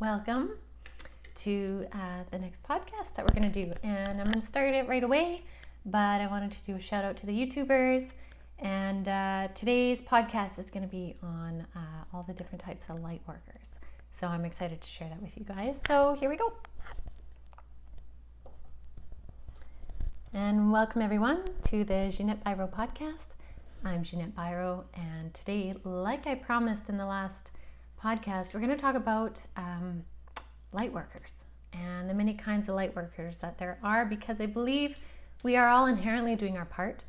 Welcome to the next podcast that we're going to do. And I'm going to start it right away, but I wanted to do a shout out to the YouTubers. And today's podcast is going to be on all the different types of light workers. So I'm excited to share that with you guys. So here we go. And welcome everyone to the Ginette Biro Podcast. I'm Ginette Biro, and today, like I promised in the last podcast, we're going to talk about light workers and the many kinds of light workers that there are, because I believe we are all inherently doing our part.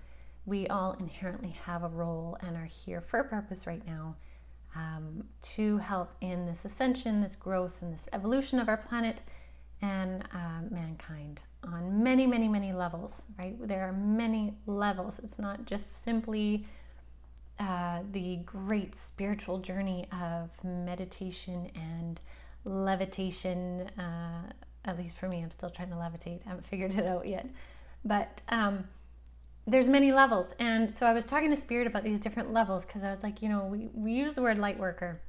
We all inherently have a role and are here for a purpose right now to help in this ascension, this growth, and this evolution of our planet and mankind on many, many, many levels, right? There are many levels. It's not just simply the great spiritual journey of meditation and levitation. At least for me, I'm still trying to levitate. I haven't figured it out yet. But there's many levels. And so I was talking to Spirit about these different levels, because I was like, we use the word light worker.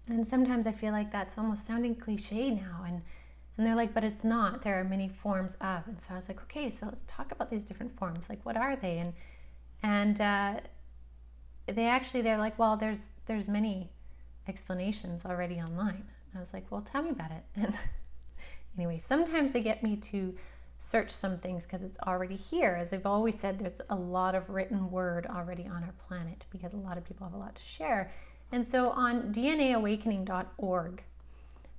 And sometimes I feel like that's almost sounding cliche now. And they're like, but it's not. There are many forms of. And so I was like, okay, so let's talk about these different forms. Like, what are they? And they're like, well, there's many explanations already online. And I was like, well, tell me about it. And anyway, sometimes they get me to search some things because it's already here. As I've always said, there's a lot of written word already on our planet because a lot of people have a lot to share. And so on DNAawakening.org,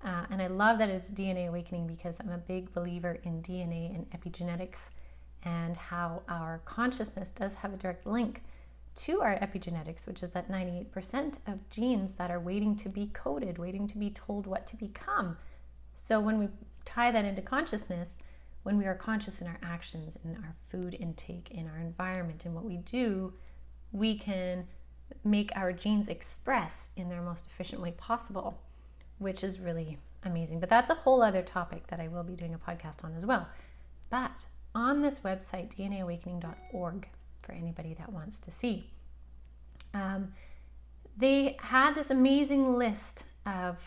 and I love that it's DNA Awakening because I'm a big believer in DNA and epigenetics and how our consciousness does have a direct link to our epigenetics, which is that 98% of genes that are waiting to be coded, waiting to be told what to become. So when we tie that into consciousness, when we are conscious in our actions, in our food intake, in our environment, in what we do, we can make our genes express in their most efficient way possible, which is really amazing. But that's a whole other topic that I will be doing a podcast on as well. But on this website, DNAawakening.org, for anybody that wants to see, they had this amazing list of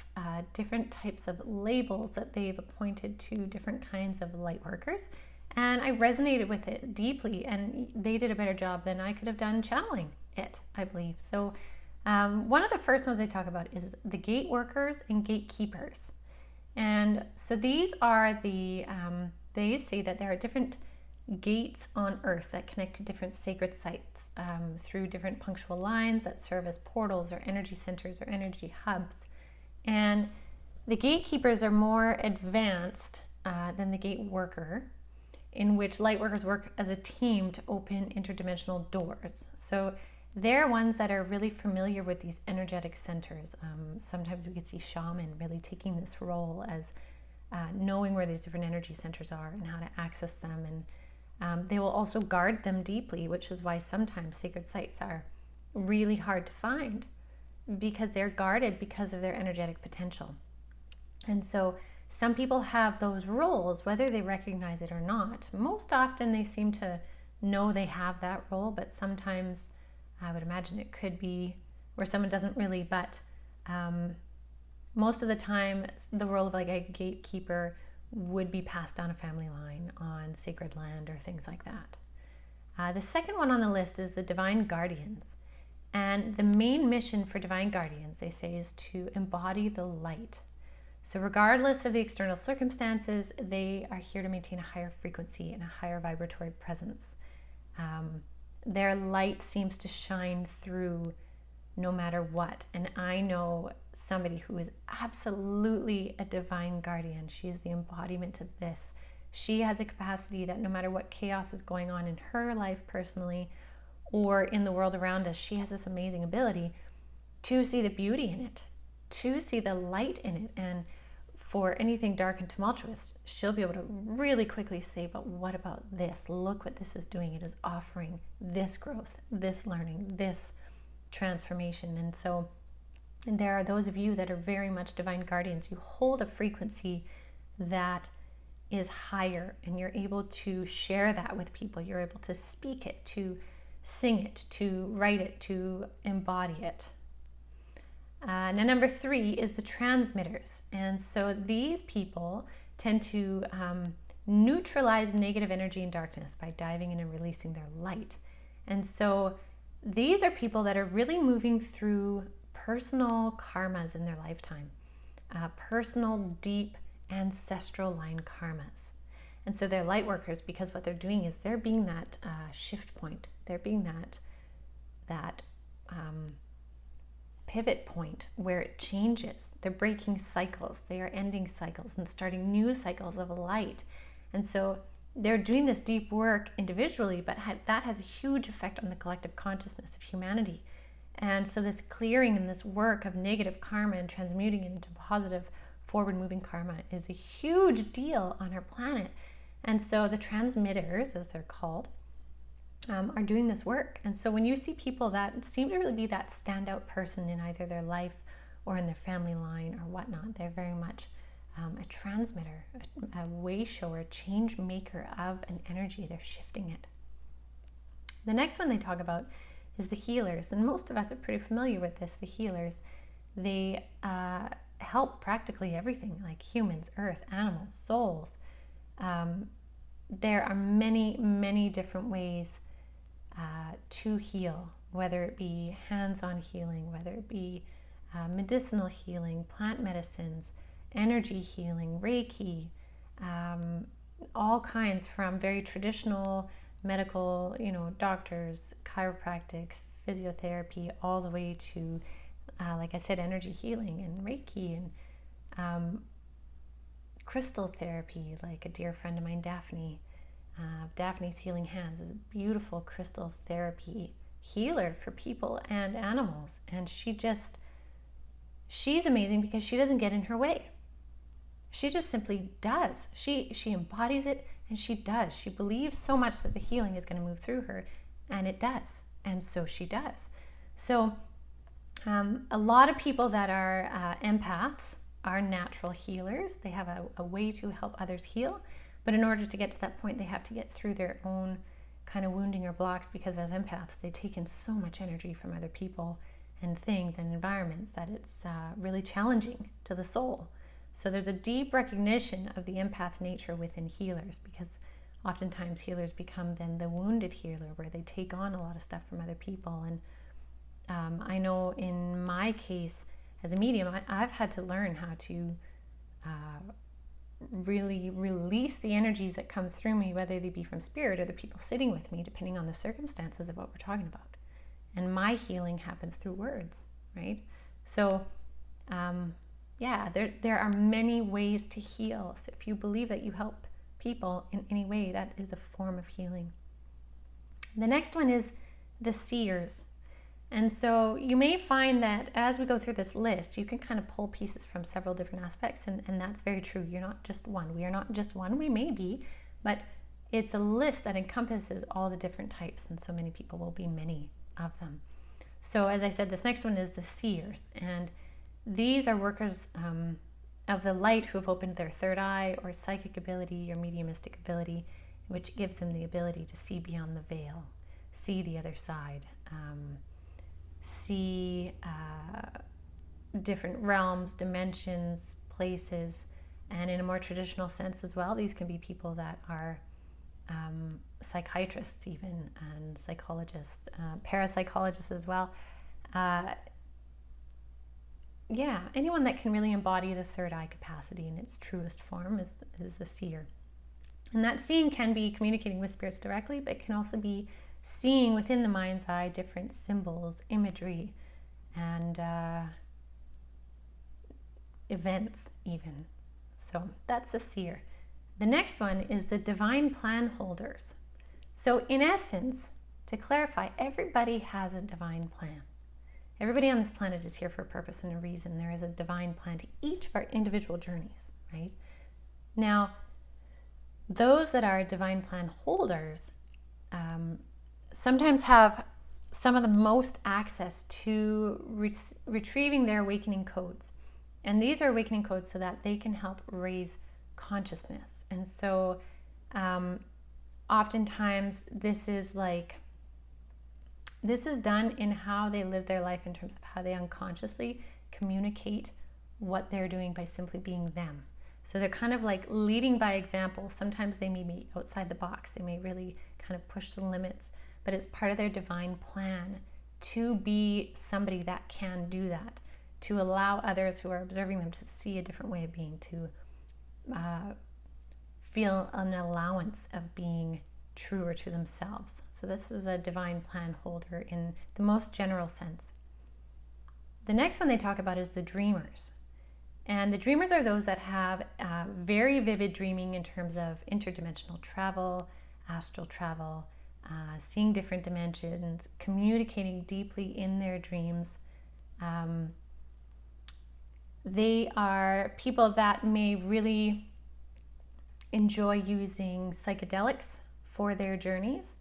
different types of labels that they've appointed to different kinds of light workers. And I resonated with it deeply, and they did a better job than I could have done channeling it, I believe. So one of the first ones I talk about is the gate workers and gatekeepers. And so these are they say that there are different gates on Earth that connect to different sacred sites through different punctual lines that serve as portals or energy centers or energy hubs. And the gatekeepers are more advanced than the gate worker, in which light workers work as a team to open interdimensional doors. So they're ones that are really familiar with these energetic centers. Sometimes we could see shaman really taking this role as knowing where these different energy centers are and how to access them. And they will also guard them deeply, which is why sometimes sacred sites are really hard to find, because they're guarded because of their energetic potential. And so some people have those roles, whether they recognize it or not. Most often they seem to know they have that role, but sometimes I would imagine it could be where someone doesn't really, but most of the time the role of like a gatekeeper would be passed down a family line on sacred land or things like that. The second one on the list is the divine guardians. And the main mission for divine guardians, they say, is to embody the light. So regardless of the external circumstances, they are here to maintain a higher frequency and a higher vibratory presence. Their light seems to shine through no matter what. And I know somebody who is absolutely a divine guardian. She is the embodiment of this. She has a capacity that no matter what chaos is going on in her life personally or in the world around us, she has this amazing ability to see the beauty in it, to see the light in it. And for anything dark and tumultuous, she'll be able to really quickly say, but what about this? Look what this is doing. It is offering this growth, this learning, this transformation. And so there are those of you that are very much divine guardians. You hold a frequency that is higher, and you're able to share that with people. You're able to speak it, to sing it, to write it, to embody it. Now, number 3 is the transmitters. And so these people tend to neutralize negative energy and darkness by diving in and releasing their light. And so these are people that are really moving through personal karmas in their lifetime, personal, deep, ancestral line karmas. And so they're light workers because what they're doing is they're being that shift point. They're being that pivot point where it changes. They're breaking cycles. They are ending cycles and starting new cycles of light. And so they're doing this deep work individually, but that has a huge effect on the collective consciousness of humanity. And so this clearing and this work of negative karma and transmuting it into positive forward-moving karma is a huge deal on our planet. And so the transmitters, as they're called, are doing this work. And so when you see people that seem to really be that standout person in either their life or in their family line or whatnot, they're very much a transmitter, a wayshower, a change maker of an energy. They're shifting it. The next one they talk about is the healers. And most of us are pretty familiar with this. The healers, they help practically everything, like humans, earth, animals, souls. There are many, many different ways to heal, whether it be hands-on healing, whether it be medicinal healing, plant medicines, energy healing, Reiki, all kinds, from very traditional medical, doctors, chiropractics, physiotherapy, all the way to, like I said, energy healing and Reiki and crystal therapy. Like a dear friend of mine, Daphne, Daphne's Healing Hands is a beautiful crystal therapy healer for people and animals. And she's amazing because she doesn't get in her way. She just simply does. She embodies it and she does. She believes so much that the healing is going to move through her, and it does. And so she does. So a lot of people that are empaths are natural healers. They have a way to help others heal. But in order to get to that point, they have to get through their own kind of wounding or blocks, because as empaths, they take in so much energy from other people and things and environments that it's really challenging to the soul. So there's a deep recognition of the empath nature within healers, because oftentimes healers become then the wounded healer, where they take on a lot of stuff from other people. And I know in my case as a medium, I've had to learn how to really release the energies that come through me, whether they be from spirit or the people sitting with me, depending on the circumstances of what we're talking about. And my healing happens through words, right? So there are many ways to heal. So if you believe that you help people in any way, that is a form of healing. The next one is the seers. And so you may find that as we go through this list, you can kind of pull pieces from several different aspects, and that's very true. You're not just one. We are not just one. We may be, but it's a list that encompasses all the different types, and so many people will be many of them. So as I said, this next one is the seers, and these are workers of the light who have opened their third eye, or psychic ability, or mediumistic ability, which gives them the ability to see beyond the veil, see the other side, see different realms, dimensions, places, and in a more traditional sense as well, these can be people that are psychiatrists even, and psychologists, parapsychologists as well. Anyone that can really embody the third eye capacity in its truest form is a seer. And that seeing can be communicating with spirits directly, but it can also be seeing within the mind's eye different symbols, imagery, and events even. So that's a seer. The next one is the divine plan holders. So in essence, to clarify, everybody has a divine plan. Everybody on this planet is here for a purpose and a reason. There is a divine plan to each of our individual journeys, right? Now, those that are divine plan holders sometimes have some of the most access to retrieving their awakening codes. And these are awakening codes so that they can help raise consciousness. And so oftentimes this is done in how they live their life, in terms of how they unconsciously communicate what they're doing by simply being them. So they're kind of like leading by example. Sometimes they may be outside the box. They may really kind of push the limits, but it's part of their divine plan to be somebody that can do that, to allow others who are observing them to see a different way of being, to feel an allowance of being truer to themselves. So this is a divine plan holder in the most general sense. The next one they talk about is the dreamers. And the dreamers are those that have very vivid dreaming in terms of interdimensional travel, astral travel, seeing different dimensions, communicating deeply in their dreams. They are people that may really enjoy using psychedelics for their journeys,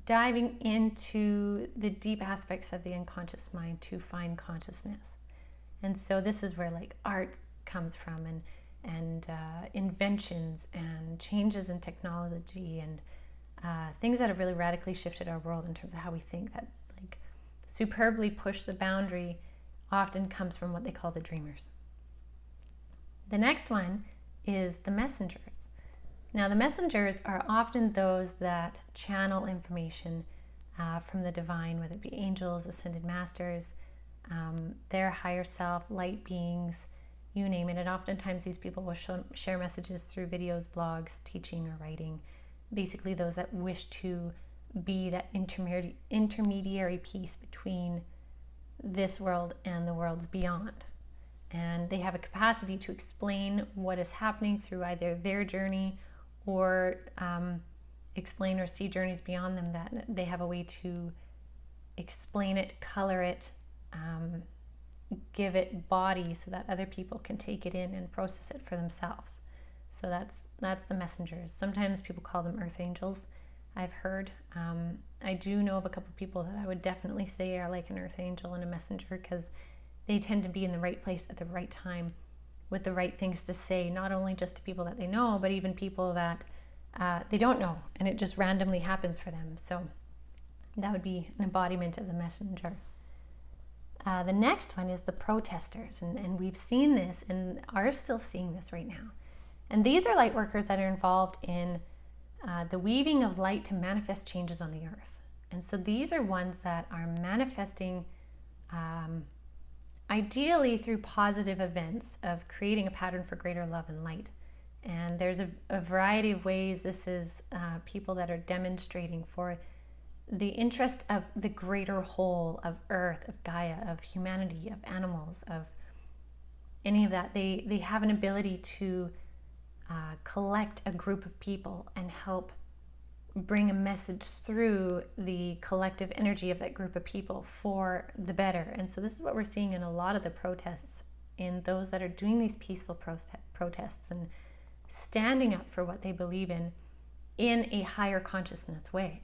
diving into the deep aspects of the unconscious mind to find consciousness. And so this is where like art comes from, and inventions and changes in technology and things that have really radically shifted our world in terms of how we think, that like superbly push the boundary, often comes from what they call the dreamers. The next one is the messengers. Now the messengers are often those that channel information from the divine, whether it be angels, ascended masters, their higher self, light beings, you name it. And oftentimes these people will share messages through videos, blogs, teaching, or writing. Basically those that wish to be that intermediary piece between this world and the worlds beyond. And they have a capacity to explain what is happening through either their journey or explain or see journeys beyond them, that they have a way to explain it, color it, give it body so that other people can take it in and process it for themselves. So that's the messengers. Sometimes people call them earth angels, I've heard. I do know of a couple people that I would definitely say are like an earth angel and a messenger, because they tend to be in the right place at the right time with the right things to say, not only just to people that they know, but even people that they don't know, and it just randomly happens for them. So that would be an embodiment of the messenger. The next one is the protesters, and we've seen this and are still seeing this right now. And these are light workers that are involved in the weaving of light to manifest changes on the earth. And so these are ones that are manifesting ideally through positive events of creating a pattern for greater love and light. And there's a variety of ways. This is people that are demonstrating for the interest of the greater whole of Earth, of Gaia, of humanity, of animals, of any of that. They have an ability to collect a group of people and help bring a message through the collective energy of that group of people for the better. And so this is what we're seeing in a lot of the protests, in those that are doing these peaceful protests and standing up for what they believe in a higher consciousness way.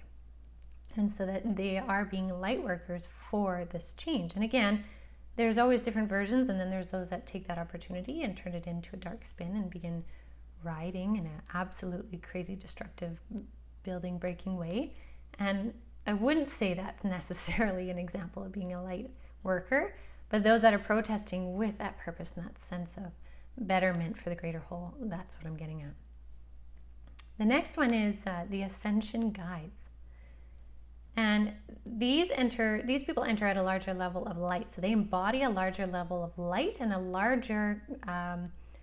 And so that they are being light workers for this change. And again, there's always different versions, and then there's those that take that opportunity and turn it into a dark spin and begin riding in an absolutely crazy, destructive, building breaking way. And I wouldn't say that's necessarily an example of being a light worker, but those that are protesting with that purpose and that sense of betterment for the greater whole, that's what I'm getting at. The next one is the Ascension Guides. And these people enter at a larger level of light. So they embody a larger level of light and a larger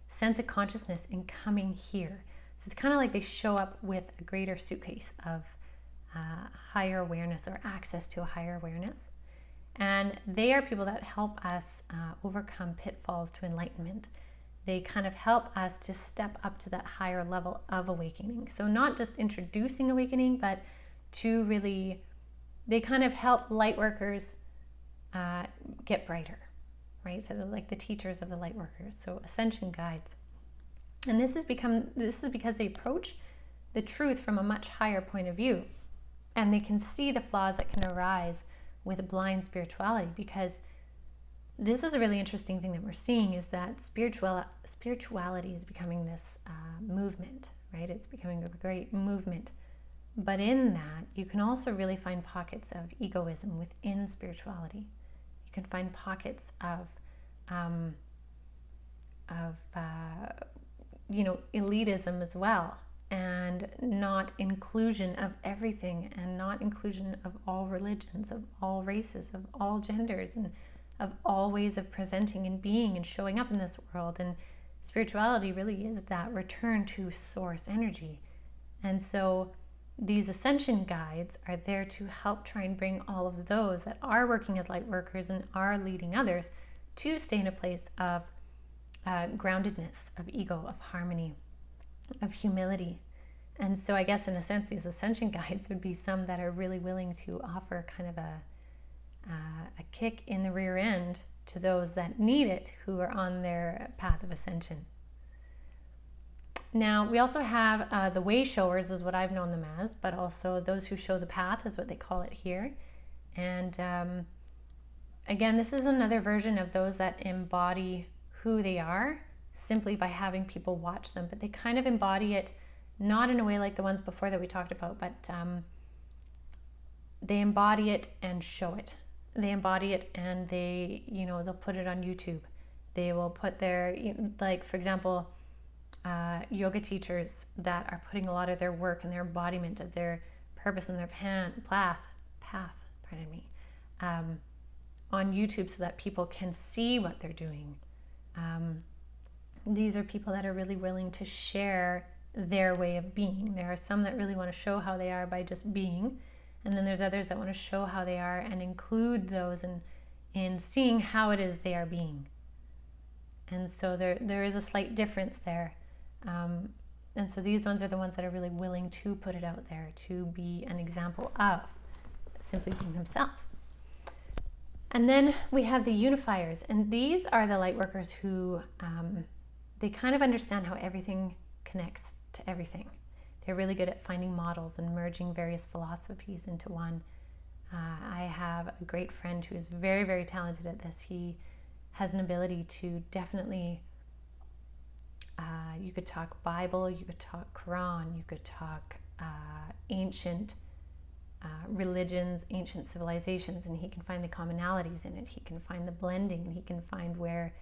sense of consciousness in coming here. So it's kind of like they show up with a greater suitcase of higher awareness, or access to a higher awareness. And they are people that help us overcome pitfalls to enlightenment. They kind of help us to step up to that higher level of awakening. So not just introducing awakening, but to really, they kind of help light workers get brighter, right? So they're like the teachers of the light workers. So Ascension Guides. And this is because they approach the truth from a much higher point of view, and they can see the flaws that can arise with blind spirituality. Because this is a really interesting thing that we're seeing, is that spirituality is becoming this movement, right? It's becoming a great movement. But in that, you can also really find pockets of egoism within spirituality. You can find pockets of elitism as well, and not inclusion of everything, and not inclusion of all religions, of all races, of all genders, and of all ways of presenting and being and showing up in this world. And spirituality really is that return to source energy. And so these Ascension Guides are there to help try and bring all of those that are working as light workers and are leading others to stay in a place of groundedness, of ego, of harmony, of humility. And so I guess in a sense these Ascension Guides would be some that are really willing to offer kind of a kick in the rear end to those that need it, who are on their path of ascension. Now we also have the Wayshowers is what I've known them as, but also those who show the path is what they call it here. And again, this is another version of those that embody who they are simply by having people watch them, but they kind of embody it not in a way like the ones before that we talked about, but they embody it and show it. They embody it and they, they'll put it on YouTube. They will put their, like for example, yoga teachers that are putting a lot of their work and their embodiment of their purpose and their path, on YouTube so that people can see what they're doing. These are people that are really willing to share their way of being. There are some that really want to show how they are by just being, and then there's others that want to show how they are and include those in seeing how it is they are being. And so there is a slight difference there. And so these ones are the ones that are really willing to put it out there, to be an example of simply being themselves. And then we have the Unifiers, and these are the light workers who they kind of understand how everything connects to everything. They're really good at finding models and merging various philosophies into one. I have a great friend who is very, very talented at this. He has an ability to definitely, you could talk Bible, you could talk Quran, you could talk ancient religions, ancient civilizations, and he can find the commonalities in it. He can find the blending, and he can find where,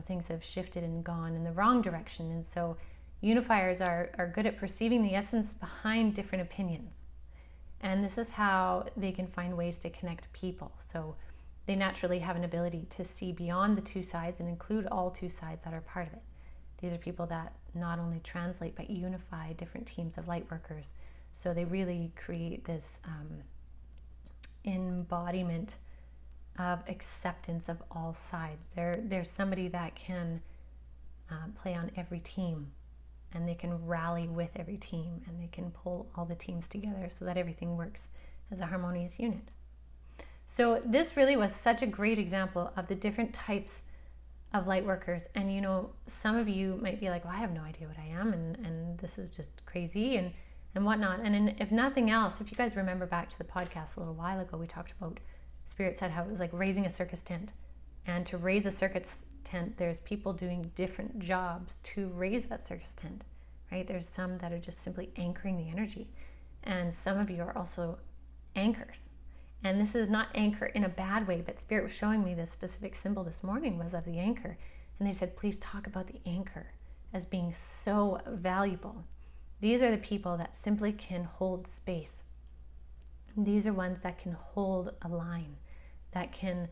things have shifted and gone in the wrong direction. And so Unifiers are good at perceiving the essence behind different opinions. And this is how they can find ways to connect people. So they naturally have an ability to see beyond the two sides and include all two sides that are part of it. These are people that not only translate but unify different teams of light workers. So they really create this embodiment of acceptance of all sides. There's somebody that can play on every team, and they can rally with every team, and they can pull all the teams together so that everything works as a harmonious unit. So this really was such a great example of the different types of light workers. And some of you might be like, well, I have no idea what I am, and this is just crazy and whatnot. And if nothing else, if you guys remember back to the podcast a little while ago, we talked about, Spirit said how it was like raising a circus tent. And to raise a circus tent, there's people doing different jobs to raise that circus tent, right? There's some that are just simply anchoring the energy. And some of you are also anchors. And this is not anchor in a bad way, but Spirit was showing me this specific symbol this morning was of the anchor. And they said, please talk about the anchor as being so valuable. These are the people that simply can hold space. These are ones that can hold a line, that can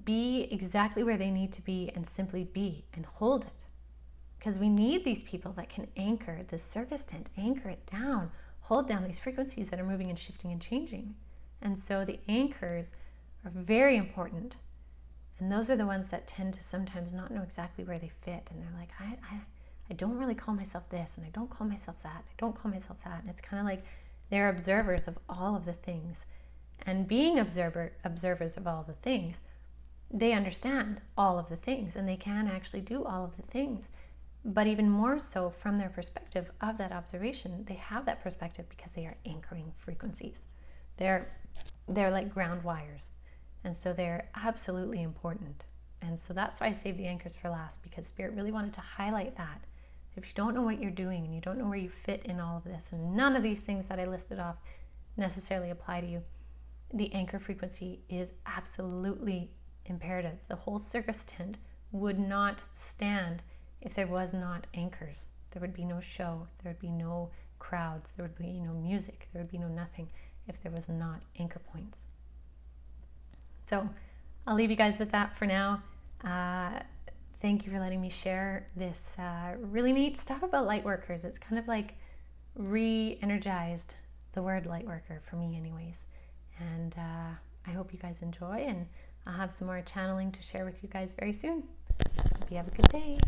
be exactly where they need to be and simply be and hold it. Because we need these people that can anchor the circus tent, anchor it down, hold down these frequencies that are moving and shifting and changing. And so the anchors are very important. And those are the ones that tend to sometimes not know exactly where they fit. And they're like, I don't really call myself this, and I don't call myself that, I don't call myself that. And it's kind of like they're observers of all of the things. And being observers of all the things, they understand all of the things, and they can actually do all of the things. But even more so from their perspective of that observation, they have that perspective because they are anchoring frequencies. They're like ground wires. And so they're absolutely important. And so that's why I saved the anchors for last, because Spirit really wanted to highlight that. If you don't know what you're doing and you don't know where you fit in all of this, and none of these things that I listed off necessarily apply to you, the anchor frequency is absolutely imperative. The whole circus tent would not stand if there was not anchors. There would be no show, there would be no crowds, there would be no music, there would be no nothing if there was not anchor points. So I'll leave you guys with that for now. Thank you for letting me share this really neat stuff about Lightworkers. It's kind of like re-energized the word Lightworker for me anyways. And I hope you guys enjoy, and I'll have some more channeling to share with you guys very soon. Hope you have a good day.